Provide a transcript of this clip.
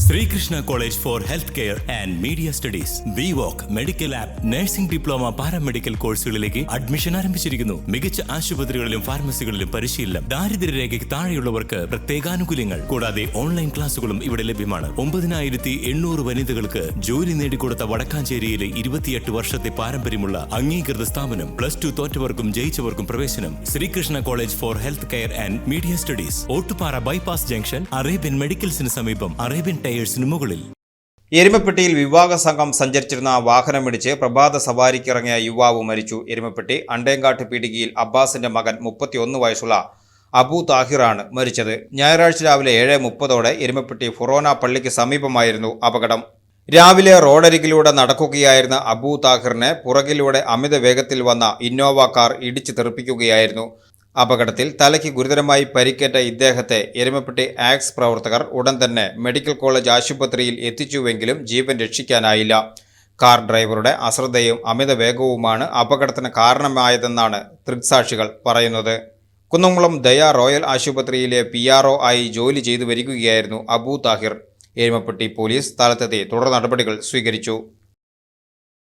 Sreekrishna college for health care and media studies VWalk medical app nursing diploma paramedical കോഴ്സുകളിലേക്ക് admission ആരംഭിച്ചിരിക്കുന്നു. മികച്ച ആശുപത്രികളിലും ഫാർമസികളിലും പരിശീലനം. ദാരിദ്ര്യരേഖയ്ക്ക് താഴെയുള്ളവർക്ക് പ്രത്യേകാനുകൂല്യങ്ങൾ. കൂടാതെ ഓൺലൈൻ ക്ലാസുകളും ഇവിടെ ലഭ്യമാണ്. 9800 വനിതകൾക്ക് ജോലി നേടിക്കൊടുത്ത വടക്കാഞ്ചേരിയിലെ 28 വർഷത്തെ പാരമ്പര്യമുള്ള അംഗീകൃത സ്ഥാപനം. +2 തോറ്റവർക്കും ജയിച്ചവർക്കും പ്രവേശനം. Sreekrishna college for health care and media studies, Ottupara bypass junction, Arabian മെഡിക്കൽസിന് സമീപം, അറേബ്യൻ ടയേഴ്സിന് മുകളിൽ. എരുമപ്പെട്ടിയിൽ വിവാഹ സംഘം സഞ്ചരിച്ചിരുന്ന വാഹനമിടിച്ച് പ്രഭാത സവാരിക്കിറങ്ങിയ യുവാവ് മരിച്ചു. എരുമപ്പെട്ടി അണ്ടേങ്കാട്ട് പീടികയിൽ അബ്ബാസിന്റെ മകൻ 31 വയസ്സുള്ള അബു താഹിറാണ് മരിച്ചത്. ഞായറാഴ്ച രാവിലെ 7:30 എരുമപ്പെട്ടി ഫൊറോന പള്ളിക്ക് സമീപമായിരുന്നു അപകടം. രാവിലെ റോഡരികിലൂടെ നടക്കുകയായിരുന്ന അബു താഹിറിനെ പുറകിലൂടെ അമിത വേഗത്തിൽ വന്ന ഇന്നോവ കാർ ഇടിച്ചു തെറിപ്പിക്കുകയായിരുന്നു. അപകടത്തിൽ തലയ്ക്ക് ഗുരുതരമായി പരിക്കേറ്റ ഇദ്ദേഹത്തെ എരുമപ്പെട്ടി ആക്സ് പ്രവർത്തകർ ഉടൻ തന്നെ മെഡിക്കൽ കോളേജ് ആശുപത്രിയിൽ എത്തിച്ചുവെങ്കിലും ജീവൻ രക്ഷിക്കാനായില്ല. കാർ ഡ്രൈവറുടെ അശ്രദ്ധയും അമിത വേഗവുമാണ് അപകടത്തിന് കാരണമായതെന്നാണ് ദൃക്സാക്ഷികൾ പറയുന്നത്. കുന്നംകുളം ദയ റോയൽ ആശുപത്രിയിലെ PRO ആയി ജോലി ചെയ്തു വരികയായിരുന്നു അബു താഹിർ. എരുമപ്പെട്ടി പോലീസ് സ്ഥലത്തെത്തി തുടർ നടപടികൾ സ്വീകരിച്ചു.